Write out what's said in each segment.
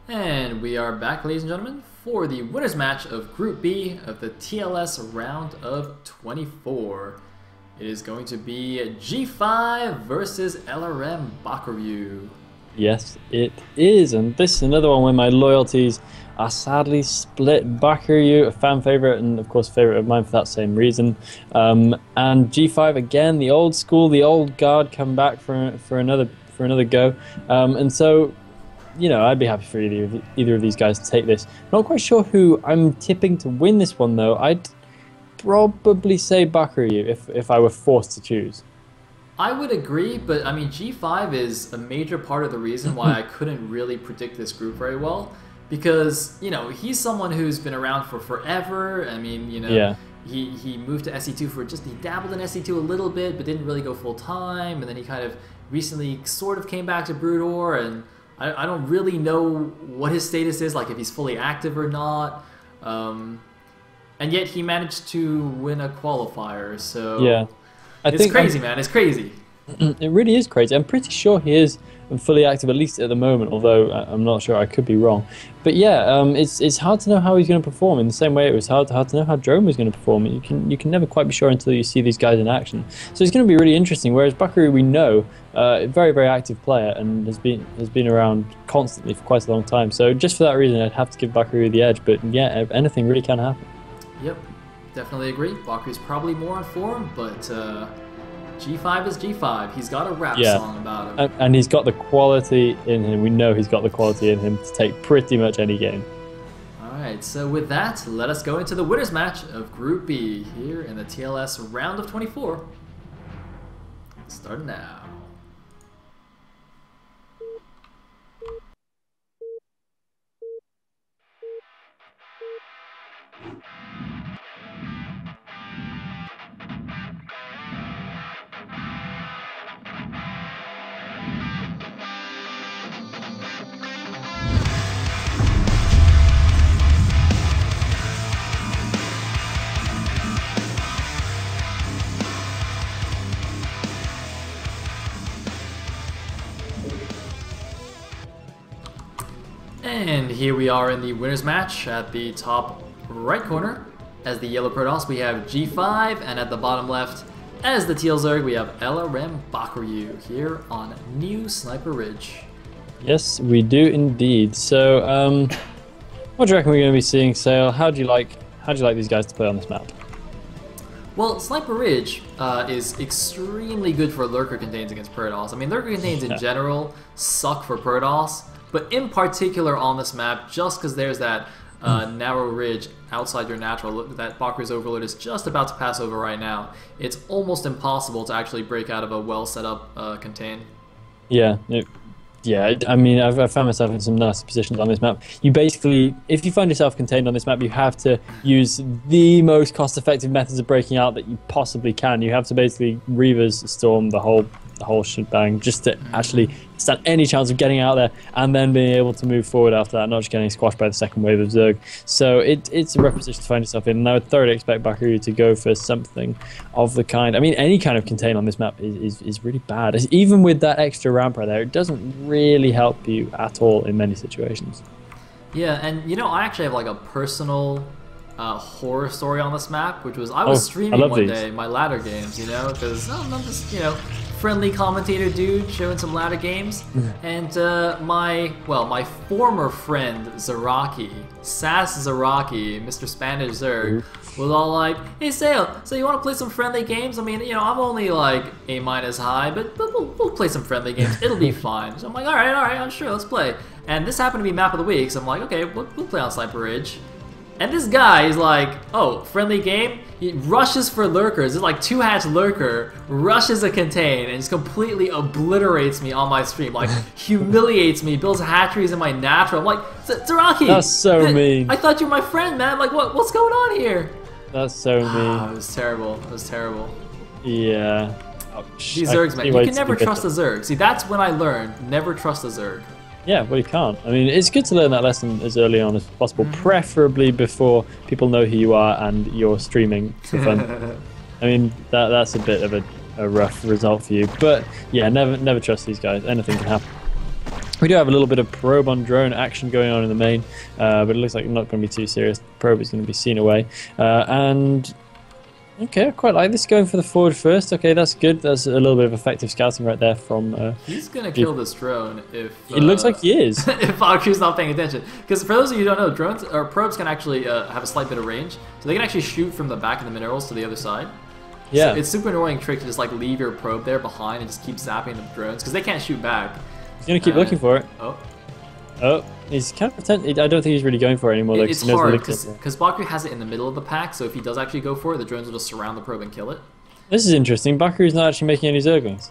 And we are back, ladies and gentlemen, for the winners match of Group B of the TLS round of 24. It is going to be G5 versus LRM Bakuryu. Yes, it is, and this is another one where my loyalties are sadly split. Bakuryu, a fan favorite, and of course favorite of mine for that same reason. And G5 again, the old school, the old guard, come back for another go. And so, you know, I'd be happy for either of these guys to take this. Not quite sure who I'm tipping to win this one though. I'd probably say Bakuryu if I were forced to choose. I would agree, but I mean G5 is a major part of the reason why I couldn't really predict this group very well, because you know he's someone who's been around for forever. I mean, you know, Yeah. he moved to SE2 he dabbled in SE2 a little bit, but didn't really go full time, and then he kind of recently sort of came back to Broodor, and I don't really know what his status is, like if he's fully active or not. And yet he managed to win a qualifier, so Yeah. it's crazy, man. It's crazy. It really is crazy. I'm pretty sure he is fully active, at least at the moment, although I'm not sure. I could be wrong. But yeah, it's hard to know how he's going to perform, in the same way it was hard to know how Drone was going to perform. You can never quite be sure until you see these guys in action. So it's going to be really interesting, whereas Bakuryu, we know, a very, very active player and has been around constantly for quite a long time. So just for that reason, I'd have to give Bakuryu the edge. But yeah, anything really can happen. Yep, definitely agree. Bakuryu's probably more on form, but G5 is G5. He's got a rap song about him. And he's got the quality in him. We know he's got the quality in him to take pretty much any game. Alright, so with that, let us go into the winners match of Group B here in the TLS round of 24. Starting now. And here we are in the winners match. At the top right corner, as the yellow Protoss, we have G5, and at the bottom left, as the teal Zerg, we have LRM Bakuryu here on New Sniper Ridge. Yes, we do indeed. So, what do you reckon we're going to be seeing, Sale? How do you like these guys to play on this map? Well, Sniper Ridge is extremely good for lurker contains against Protoss. I mean, lurker contains in general suck for Protoss, but in particular on this map, just because there's that narrow ridge outside your natural that Bakuryu's Overlord is just about to pass over right now, it's almost impossible to actually break out of a well set up contain. Yeah. Yeah, I mean, I've found myself in some nasty positions on this map. You basically, if you find yourself contained on this map, you have to use the most cost-effective methods of breaking out that you possibly can. You have to basically Reavers storm the whole shebang just to actually stand any chance of getting out there and then being able to move forward after that, not just getting squashed by the second wave of Zerg. So it's a rough position to find yourself in, and I would thoroughly expect Bakuryu to go for something of the kind. I mean, any kind of contain on this map is really bad. Even with that extra ramp right there, it doesn't really help you at all in many situations. Yeah, and you know, I actually have like a personal horror story on this map, which was I was streaming one day my ladder games, you know, because I'm just, you know, friendly commentator dude showing some ladder games, and my former friend Zaraki, Sass Zaraki, Mr. Spanish Zerg, was all like, "Hey Sale, so you want to play some friendly games? I mean, you know, I'm only like A- high, but we'll play some friendly games. It'll be fine." So I'm like, all right, I'm sure, let's play. And this happened to be map of the week, so I'm like, okay, we'll play on Sniper Ridge. And this guy is like, oh, friendly game? He rushes for lurkers. It's like 2-hatch lurker, rushes a contain, and just completely obliterates me on my stream. Like, humiliates me, builds hatcheries in my natural. I'm like, Zaraki! That's so mean. I thought you were my friend, man. Like, what's going on here? That's so mean. It was terrible. It was terrible. Yeah. These Zergs, man. You can never trust a Zerg. See, that's when I learned, never trust a Zerg. Yeah, well, you can't. I mean, it's good to learn that lesson as early on as possible, preferably before people know who you are and you're streaming for fun. I mean, that's a bit of a rough result for you. But yeah, never trust these guys. Anything can happen. We do have a little bit of probe on drone action going on in the main, but it looks like not going to be too serious. Probe is going to be seen away. And okay, I quite like this, going for the forward first. Okay, that's good. That's a little bit of effective scouting right there from... He's going to kill this drone if... it looks like he is. If Baku's not paying attention. Because for those of you who don't know, drones or probes can actually have a slight bit of range. So they can actually shoot from the back of the minerals to the other side. Yeah. So it's super annoying trick to just like leave your probe there behind and just keep zapping the drones because they can't shoot back. He's going to keep looking for it. Oh. Oh, he's kind of pretending. I don't think he's really going for it anymore. Though, it's hard because Baku has it in the middle of the pack, so if he does actually go for it, the drones will just surround the probe and kill it. This is interesting. Baku's not actually making any Zerglings.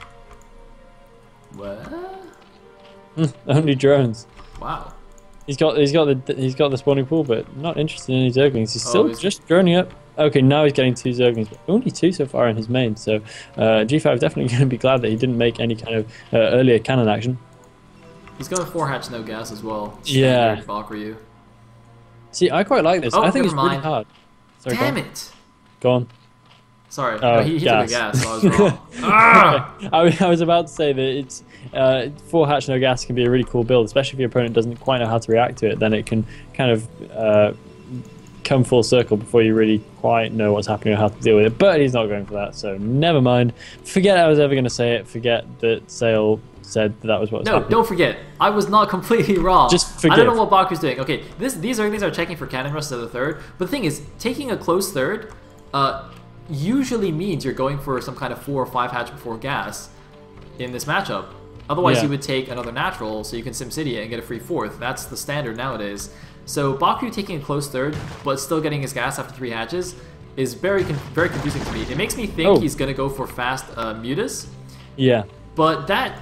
What? Only drones. Wow. He's got the spawning pool, but not interested in any Zerglings. He's still just droning up. Okay, now he's getting 2 Zerglings, but only 2 so far in his main. So G5 is definitely going to be glad that he didn't make any kind of earlier cannon action. He's going 4 hatch no gas as well. Yeah. Bakuryu. See, I quite like this. I think it's really hard. Sorry, Damn it! Go on. Sorry, he took the gas, so I was wrong. I was about to say that it's 4 hatch no gas can be a really cool build, especially if your opponent doesn't quite know how to react to it. Then it can kind of come full circle before you really quite know what's happening or how to deal with it. But he's not going for that, so never mind. Forget I was ever going to say it. Forget that Sale said that was what was happening. No, don't forget. I was not completely wrong. Just forget. I don't know what Baku's doing. Okay, these are checking for cannon rush to the third. But the thing is, taking a close third usually means you're going for some kind of 4 or 5 hatch before gas in this matchup. Otherwise, you would take another natural so you can SimCity it and get a free 4th. That's the standard nowadays. So Baku taking a close third, but still getting his gas after 3 hatches is very confusing to me. It makes me think he's going to go for fast mutas. Yeah. But that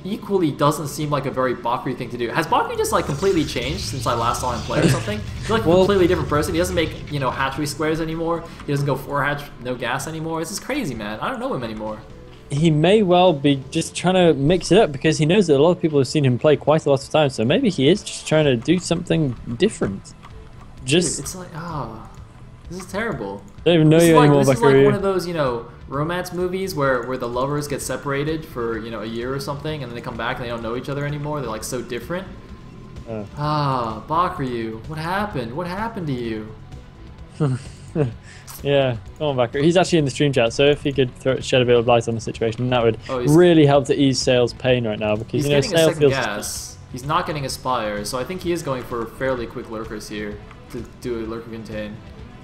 equally doesn't seem like a very Baku thing to do. Has Baku just like completely changed since I last saw him play or something? He's like a completely different person. He doesn't make, you know, hatchery squares anymore. He doesn't go 4 hatch, no gas anymore. This is crazy, man. I don't know him anymore. He may well be just trying to mix it up because he knows that a lot of people have seen him play quite a lot of times. So maybe he is just trying to do something different. Just dude, it's like, this is terrible. I don't even know you anymore, This is like one of those, you know, romance movies where the lovers get separated for, you know, a year or something, and then they come back and they don't know each other anymore. They're like so different. Bakuryu, what happened? What happened to you? Yeah, come on, Bakur. He's actually in the stream chat, so if he could shed a bit of light on the situation, that would really help to ease Sale's pain right now, because he's you know getting Sale a second gas. He's not getting Aspire, so I think he is going for fairly quick lurkers here to do a lurker contain.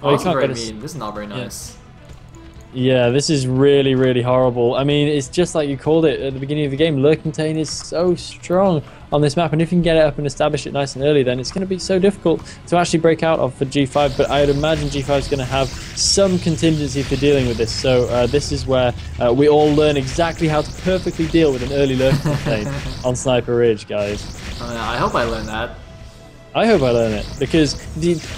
Oh, this is very mean. This is not very nice. Yeah, this is really, really horrible. I mean, it's just like you called it at the beginning of the game. Lurk contain is so strong on this map, and if you can get it up and establish it nice and early, then it's going to be so difficult to actually break out of for G5. But I would imagine G5 is going to have some contingency for dealing with this. So this is where we all learn exactly how to perfectly deal with an early lurk contain on Sniper Ridge, guys. I hope I learn that. I hope I learn it, because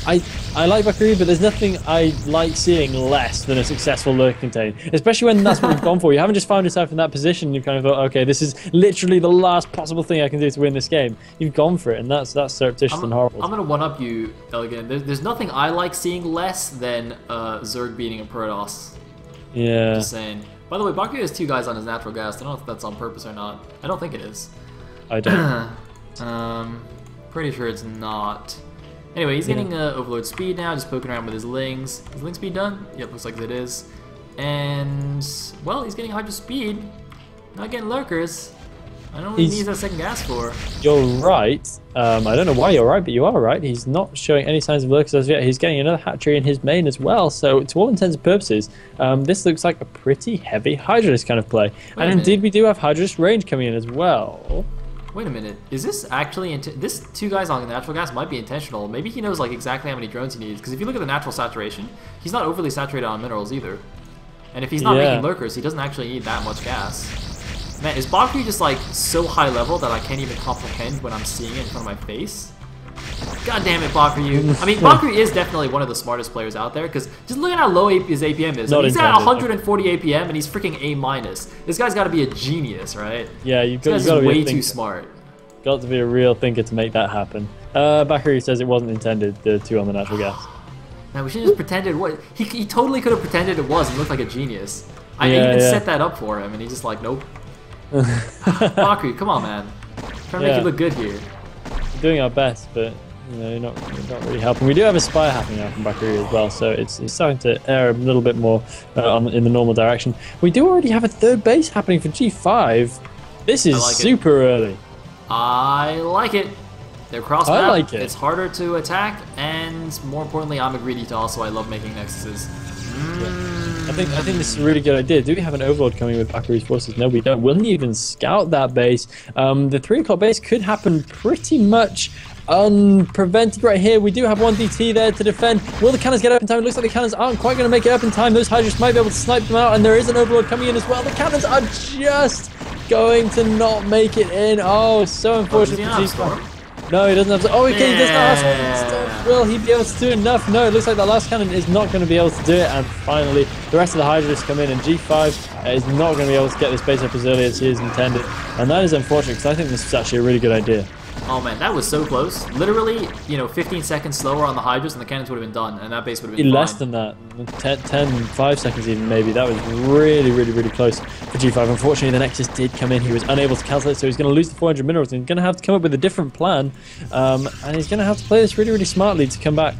I like Bakuryu, but there's nothing I like seeing less than a successful lurk contain, especially when that's what we've gone for. You haven't just found yourself in that position and you've kind of thought, okay, this is literally the last possible thing I can do to win this game. You've gone for it, and that's surreptitious and horrible. I'm going to one-up you, Elegant. There's nothing I like seeing less than Zerg beating a Protoss. Yeah. Just saying. By the way, Bakuryu has 2 guys on his natural gas. I don't know if that's on purpose or not. I don't think it is. I don't. Pretty sure it's not. Anyway, he's getting Overlord speed now, just poking around with his lings. Is ling speed done? Yep, looks like it is. And, well, he's getting Hydra speed. Not getting lurkers. I don't know what he needs that second gas for. You're right. I don't know why you're right, but you are right. He's not showing any signs of lurkers as yet. He's getting another hatchery in his main as well. So, to all intents and purposes, this looks like a pretty heavy Hydralist kind of play. And indeed, we do have Hydralist range coming in as well. Wait a minute, is this actually, this 2 guys on the natural gas might be intentional. Maybe he knows like exactly how many drones he needs, because if you look at the natural saturation, he's not overly saturated on minerals either. And if he's not making lurkers, he doesn't actually need that much gas. Man, is Bakuryu just like so high level that I can't even comprehend when I'm seeing it in front of my face? God damn it, Bakuryu. I mean, Bakuryu is definitely one of the smartest players out there, because just look at how low his APM is. I mean, he's at 140 APM, and he's freaking A-. This guy's got to be a genius, right? Yeah, you've got to be way too smart. Got to be a real thinker to make that happen. Bakuryu says it wasn't intended, the 2 on the natural gas. Man, we should have just pretended. He totally could have pretended it was and looked like a genius. I even set that up for him, and he's just like, nope. Bakuryu, come on, man. Try trying to make you look good here. We're doing our best, but you know, you're not really helping. We do have a spy happening now from Bakary as well, so it's starting to err a little bit more in the normal direction. We do already have a third base happening for G5. This is super early. I like it. They're cross map. I like it. It's harder to attack, and more importantly, I'm a greedy to also I love making nexuses. I think this is a really good idea. Do we have an overlord coming with Bakary's forces? No, we don't. Will he even scout that base? The 3 o'clock base could happen pretty much unprevented right here. We do have one DT there to defend. Will the cannons get up in time? It looks like the cannons aren't quite going to make it up in time. Those Hydras might be able to snipe them out, and there is an overlord coming in as well. The cannons are just going to not make it in. Oh, so unfortunate for G5. No, he doesn't have to. Oh, okay, he does not have. Will he be able to do enough? No, it looks like that last cannon is not going to be able to do it. And finally, the rest of the Hydras come in, and G5 is not going to be able to get this base up as early as he is intended. And that is unfortunate, because I think this is actually a really good idea. Oh man, that was so close. Literally, 15 seconds slower on the Hydras and the cannons would have been done, and that base would have been less than that. 5 seconds even, maybe. That was really, really, really close for G5. Unfortunately, the Nexus did come in. He was unable to cancel it, so he's going to lose the 400 minerals, and he's going to have to come up with a different plan, and he's going to have to play this really, really smartly to come back.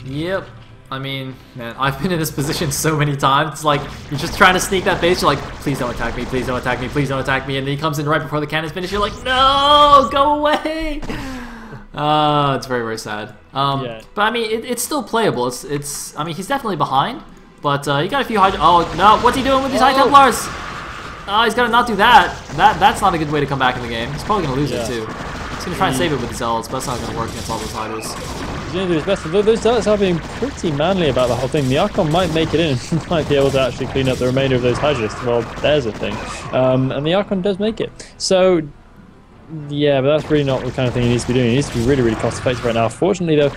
Yep. I mean, man, I've been in this position so many times. It's like, you're just trying to sneak that base. You're like, please don't attack me, please don't attack me, please don't attack me. And then he comes in right before the cannons finish. You're like, no, go away. It's very, very sad. But I mean, it's still playable. I mean, he's definitely behind. But he got a few Hydra. Oh, no, what's he doing with these High Templars? Oh, he's got to not do that. That's not a good way to come back in the game. He's probably going to lose it, too. He's going to try and save it with the Zealots, but that's not going to work against all those Hydras. He's going to do his best. Those Zealots are being pretty manly about the whole thing. The Archon might make it in and might be able to actually clean up the remainder of those Hydras. Well, there's a thing. And the Archon does make it. So, yeah, but that's really not the kind of thing he needs to be doing. He needs to be really, really cost effective right now. Fortunately, though,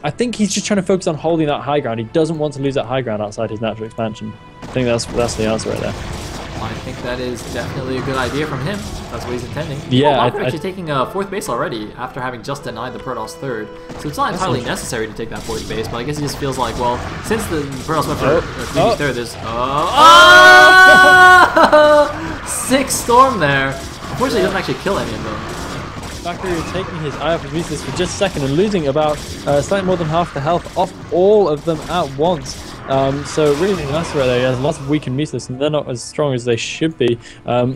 I think he's just trying to focus on holding that high ground. He doesn't want to lose that high ground outside his natural expansion. I think that's the answer right there. I think that is definitely a good idea from him. That's what he's intending. Yeah, Lurker actually taking a 4th base already after having just denied the Protoss 3rd. So it's not entirely necessary to take that 4th base, but I guess he just feels like, well, since the Protoss went for 3rd, there's... Sick storm there. Unfortunately, he doesn't actually kill any of them. Bakary taking his eye off of Museless for just a second and losing about slightly more than half the health off all of them at once. So really nice right there. He has lots of weakened Museless, and they're not as strong as they should be.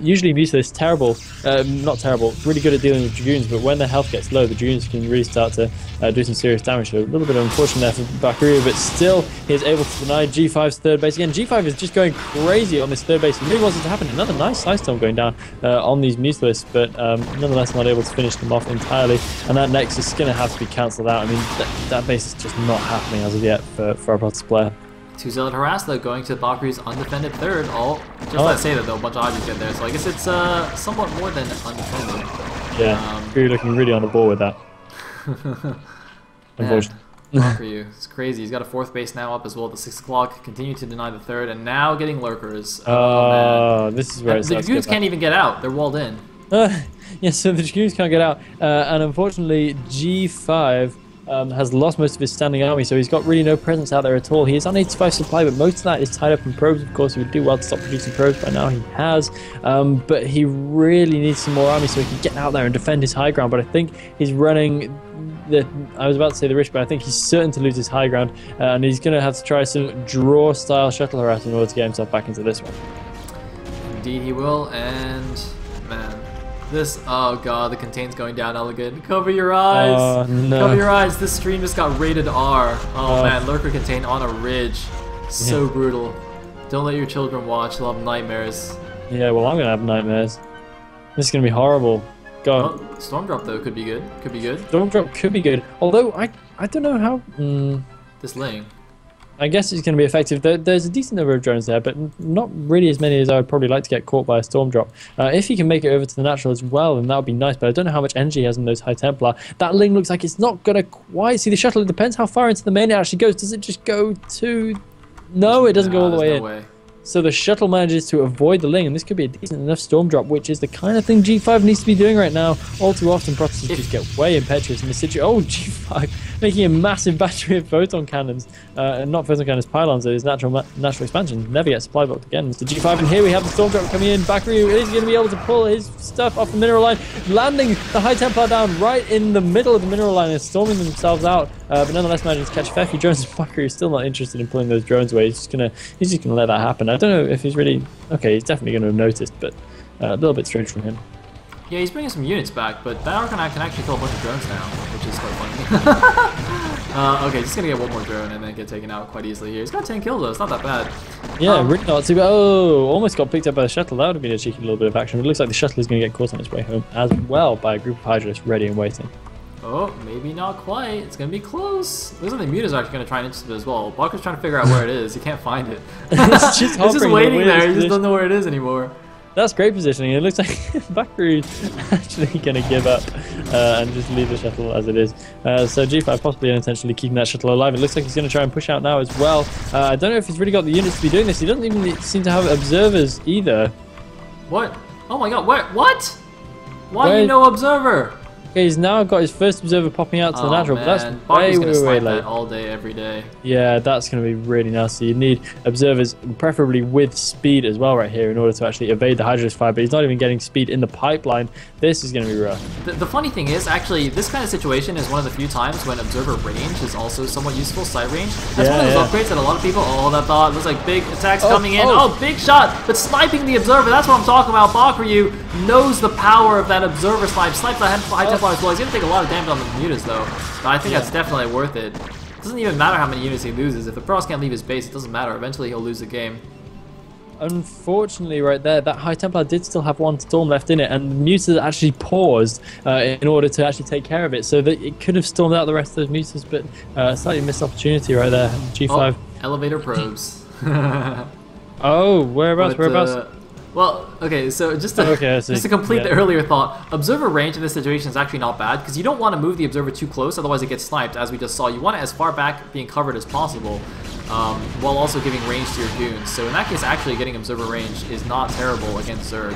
Usually Museless not terrible, really good at dealing with Dragoons, but when their health gets low, the Dragoons can really start to do some serious damage. So a little bit unfortunate there for Bakary, but still he is able to deny G5's 3rd base. Again, G5 is just going crazy on this 3rd base. He really wants it to happen. Another nice Ice Storm going down on these Museless, but nonetheless not able to finish them off entirely. And that Nexus is going to have to be cancelled out. I mean, that base is just not happening as of yet for our Protoss player. 2 Zealot Harass, though, going to Bakary's undefended 3rd. Just let's say that, though, a bunch of Hydras get there. So I guess it's somewhat more than undefended. Yeah, you're looking really on the ball with that. Unfortunately. For you. It's crazy. He's got a 4th base now up as well at the 6 o'clock. Continue to deny the 3rd, and now getting Lurkers. This is where the Dragoons can't even get out. They're walled in. Yeah, so the Dragoons can't get out. And unfortunately, G5... has lost most of his standing army, so he's got really no presence out there at all. He is on 85 supply, but most of that is tied up in probes. Of course, he would do well to stop producing probes by now. He has, but he really needs some more army so he can get out there and defend his high ground. But I think he's running I was about to say the risk, but I think he's certain to lose his high ground, and he's going to have to try some draw-style shuttle harassment in order to get himself back into this one. Indeed he will, and man, oh god, the contain's going down, Elegant. Cover your eyes. No. Cover your eyes. This stream just got rated R. Oh man, Lurker contain on a ridge. So brutal. Don't let your children watch. They'll have nightmares. Yeah, well, I'm going to have nightmares. This is going to be horrible. Go. Oh, Storm Drop, though, could be good. Could be good. Storm Drop could be good. Although, I don't know how... This lane. I guess it's going to be effective. There's a decent number of drones there, but not really as many as I would probably like to get caught by a Storm Drop. If he can make it over to the natural as well, then that would be nice, but I don't know how much energy he has in those High Templar. That lane looks like it's not going to quite see the shuttle. It depends how far into the main it actually goes. Does it just go to... No, it doesn't go all the way in. So the shuttle manages to avoid the ling, and this could be a decent enough Storm Drop, which is the kind of thing G5 needs to be doing right now. All too often, Protestants just get way impetuous in this situation. Oh, G5 making a massive battery of photon cannons, not photon cannons, pylons, so his natural expansion. Never get supply blocked again. Mr. G5, and here we have the Storm Drop coming in. Bakuryu is going to be able to pull his stuff off the mineral line, landing the High Templar down right in the middle of the mineral line and storming themselves out. But nonetheless managing to catch a fair few drones. Bakuryu is still not interested in pulling those drones away. He's just gonna let that happen. I don't know if he's really okay. He's definitely going to have noticed, but a little bit strange from him. Yeah, he's bringing some units back, but that Arcanine can actually kill a bunch of drones now, which is quite funny. Okay, just gonna get one more drone and then get taken out quite easily here. He's got 10 kills though, it's not that bad. Yeah, really not too bad. Oh, almost got picked up by the shuttle. That would have been a cheeky little bit of action, but it looks like the shuttle is going to get caught on its way home as well by a group of Hydras ready and waiting. Oh, maybe not quite. It's going to be close. Looks like the Muta's actually going to try and intercept it as well. Baku's trying to figure out where it is. He can't find it. It's just waiting there. He just doesn't know where it is anymore. That's great positioning. It looks like Baku's actually going to give up and just leave the shuttle as it is. So G5 possibly unintentionally keeping that shuttle alive. It looks like he's going to try and push out now as well. I don't know if he's really got the units to be doing this. He doesn't even seem to have observers either. What? Oh my god, what? Why no observer? Okay, he's now got his first observer popping out to the natural, man. but that's way late. All day, every day. Yeah, that's going to be really nasty. You need observers, preferably with speed as well right here in order to actually evade the Hydra's fire, but he's not even getting speed in the pipeline. This is going to be rough. The funny thing is, actually, this kind of situation is one of the few times when observer range is also somewhat useful, sight range. That's one of those upgrades that a lot of people, that thought looks like big attacks coming in. Oh, big shot, but sniping the observer, that's what I'm talking about. Bakuryu knows the power of that observer snipe. Snipes the High Templar as well. He's going to take a lot of damage on the Mutas though, but I think that's definitely worth it. It doesn't even matter how many units he loses. If the Pros can't leave his base, it doesn't matter. Eventually he'll lose the game. Unfortunately, right there, that High Templar did still have one storm left in it, and the Mutas actually paused in order to actually take care of it, so that it could have stormed out the rest of those Mutas, but slightly missed opportunity right there. G5. Oh, elevator probes. Oh, whereabouts? Well, okay, so just to complete the earlier thought, observer range in this situation is actually not bad, because you don't want to move the observer too close, otherwise it gets sniped, as we just saw. You want it as far back being covered as possible, while also giving range to your goons. So in that case, actually getting observer range is not terrible against Zerg.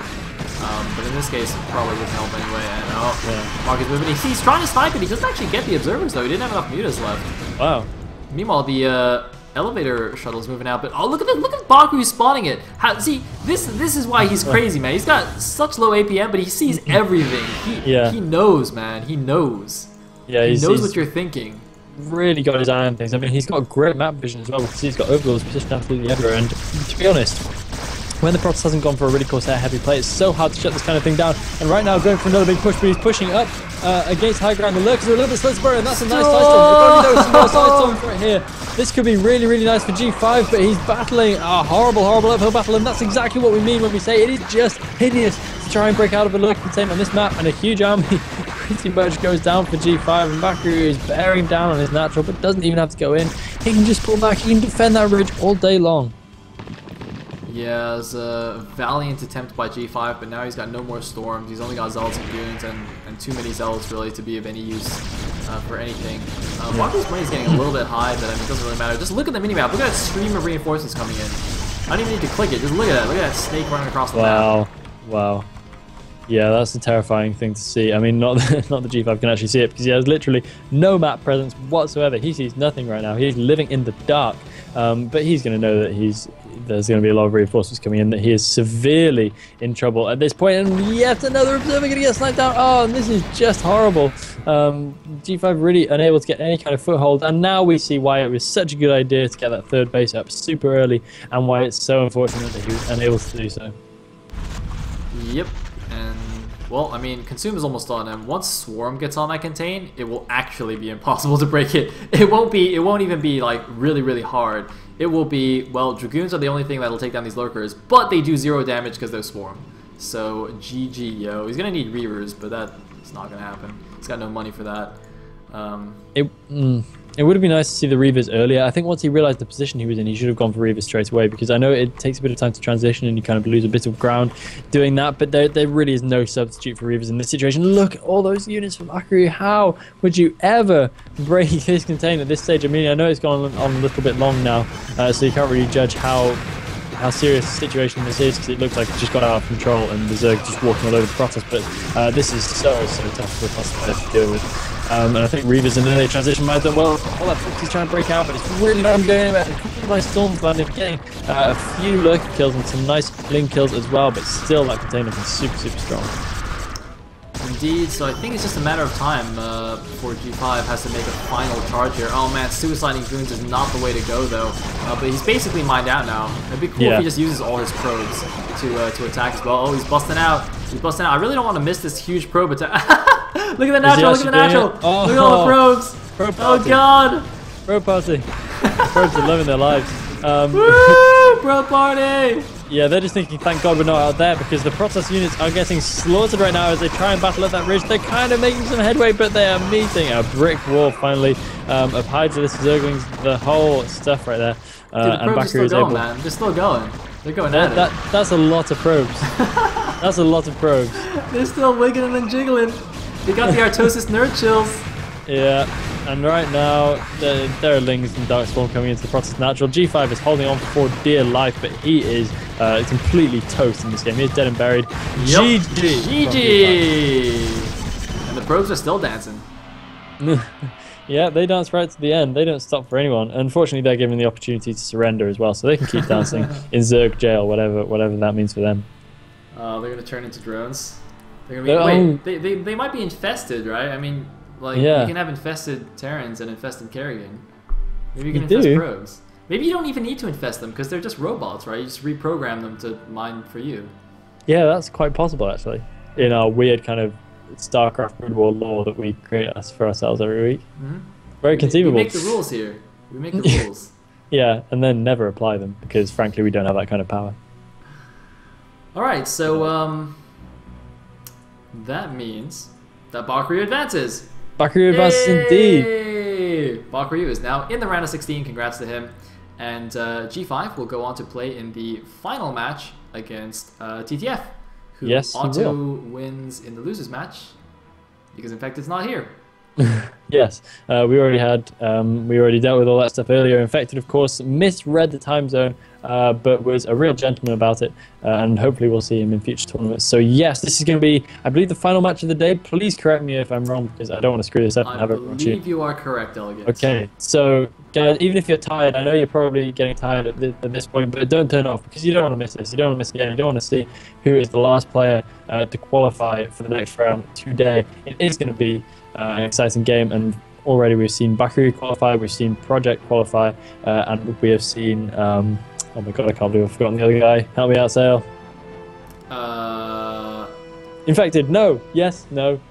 But in this case, it probably doesn't help anyway. And Mark is moving. He's trying to snipe it. He doesn't actually get the observers, though. He didn't have enough mutas left. Wow. Meanwhile, the elevator shuttle's moving out, but look at Baku spawning it. See, this is why he's crazy, man. He's got such low APM, but he sees everything. He knows, man. He knows. Yeah, he knows what you're thinking. Really got his eye on things. I mean, he's got great map vision as well, because he's got overlords positioned absolutely everywhere. And to be honest, when the Protoss hasn't gone for a really Corsair heavy play, it's so hard to shut this kind of thing down. And right now, going for another big push, but he's pushing up against high ground. The lurkers are a little bit slow to burn, and that's a nice side storm. We've already noticed some more side storms right here. This could be really, really nice for G5, but he's battling a horrible, horrible uphill battle, and that's exactly what we mean when we say it is just hideous to try and break out of a lurker containment on this map, and a huge army pretty much goes down for G5, and Baku is bearing down on his natural, but doesn't even have to go in. He can just pull back, he can defend that ridge all day long. Yeah, it was a valiant attempt by G5, but now he's got no more storms. He's only got zealots and goons, and too many zealots really to be of any use for anything. Baku's money's getting a little bit high, but I mean, it doesn't really matter. Just look at the minimap. Look at that stream of reinforcements coming in. I don't even need to click it. Just look at that. Look at that snake running across the map. Wow. Yeah, that's a terrifying thing to see. I mean, not the G5 can actually see it, because he has literally no map presence whatsoever. He sees nothing right now. He's living in the dark. But he's going to know that there's going to be a lot of reinforcements coming in, that he is severely in trouble at this point, and yet another observer going to get sniped out. Oh, and this is just horrible. G5 really unable to get any kind of foothold, and now we see why it was such a good idea to get that third base up super early, and why it's so unfortunate that he was unable to do so. Yep, and well, I mean, Consume is almost done, and once Swarm gets on that contain, it will actually be impossible to break it. It won't even be like really, really hard. It will be, well, Dragoons are the only thing that'll take down these lurkers, but they do 0 damage because they're Swarm. So GG, yo. He's gonna need Reavers, but that's not gonna happen. He's got no money for that. It would have been nice to see the Reavers earlier. I think once he realized the position he was in, he should have gone for Reavers straight away, because I know it takes a bit of time to transition and you kind of lose a bit of ground doing that, but there really is no substitute for Reavers in this situation. Look at all those units from Baku. How would you ever break this container at this stage? I mean, I know it's gone on a little bit long now, so you can't really judge how how serious the situation this is, because it looks like it just got out of control and the Zerg just walking all over the Protoss. But this is so tough for the Protoss to deal with. And I think Reaver's in the transition might have done well. All that Foxy's trying to break out, but it's really not going anywhere. A couple of nice storms landing, getting a few lurker kills and some nice blink kills as well, but still that container is super strong. Indeed, so I think it's just a matter of time before G5 has to make a final charge here. Oh man, suiciding Goons is not the way to go though, but he's basically mined out now. It'd be cool if he just uses all his probes to attack as well. Oh, he's busting out. He's busting out. I really don't want to miss this huge probe attack. Look at the natural, look at the natural! Oh, look at all the probes! Oh god! Probe party! Probes are loving their lives. Woo! Probe party! Yeah, they're just thinking, thank God we're not out there, because the Protoss units are getting slaughtered right now as they try and battle at that ridge. They're kind of making some headway, but they are meeting a brick wall finally of Hydra, Zerglings, the whole stuff right there. Dude, the probes are still going, man. They're still going. They're going at it. That's a lot of probes. That's a lot of probes. They're still wiggling and jiggling. They got the Artosis nerd chills. Yeah, and right now there are Lings and Darkspawn coming into the Protoss natural. G5 is holding on for dear life, but he is completely toast in this game. He's dead and buried. Yep. GG! And the probes are still dancing. Yeah, they dance right to the end. They don't stop for anyone. Unfortunately, they're given the opportunity to surrender as well, so they can keep dancing in Zerg jail, whatever that means for them. They're gonna turn into drones. They're gonna be, they might be infested, right? I mean, like you can have infested Terrans and infested Kerrigan. Maybe you can infest probes. Maybe you don't even need to infest them because they're just robots, right? You just reprogram them to mine for you. Yeah, that's quite possible actually. In our weird kind of StarCraft Brood War lore that we create for ourselves every week. Very conceivable. We make the rules here. We make the rules. Yeah, and then never apply them because frankly we don't have that kind of power. All right, so that means that Bakryu advances. Bakryu advances indeed. Bakryu is now in the round of 16. Congrats to him. And G5 will go on to play in the final match against TTF, who auto wins in the losers match because Infected's not here. Yes, we already dealt with all that stuff earlier. Infected, of course, misread the time zone, but was a real gentleman about it, and hopefully we'll see him in future tournaments. So yes, this is going to be, I believe, the final match of the day. Please correct me if I'm wrong, because I don't want to screw this up and have everyone cheat. I believe you are correct, Elegant. Okay, so guys, even if you're tired, I know you're probably getting tired at this point, but don't turn off because you don't want to miss this. You don't want to miss the game. You don't want to see who is the last player to qualify for the next round today. It is going to be an exciting game, and already we've seen Bakryu qualify, we've seen Project qualify, and we have seen oh my god, I can't believe I've forgotten the other guy. Help me out, Sale. Infected, no, yes, no.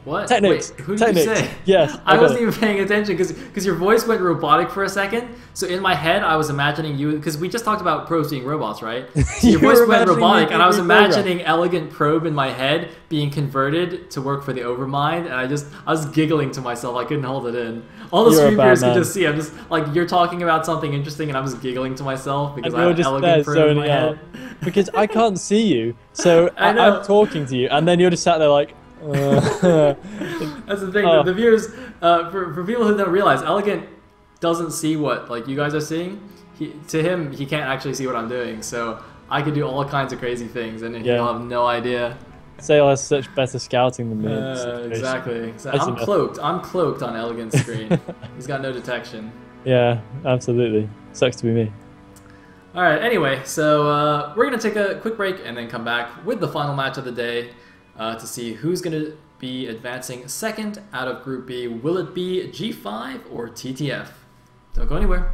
What? Technics. Wait, who did you say? Yes. I wasn't even paying attention because your voice went robotic for a second. So in my head, I was imagining you, because we just talked about probes being robots, right? So your voice went robotic, and I was imagining Elegant Probe in my head being converted to work for the Overmind, and I was giggling to myself. I couldn't hold it in. All the stream viewers can just see. I'm just like, you're talking about something interesting, and I'm just giggling to myselip because I have Elegant Probe in my head. Because I can't see you, so I'm talking to you, and then you're just sat there like. That's the thing. The viewers, for people who don't realize, Elegant doesn't see what you guys are seeing. To him, he can't actually see what I'm doing. So I could do all kinds of crazy things, and he'll have no idea. Sale has such better scouting than me. Exactly. I'm cloaked. I'm cloaked on Elegant's screen. He's got no detection. Yeah, absolutely. Sucks to be me. All right. Anyway, so we're gonna take a quick break and then come back with the final match of the day. To see who's going to be advancing second out of Group B. Will it be G5 or TTF? Don't go anywhere.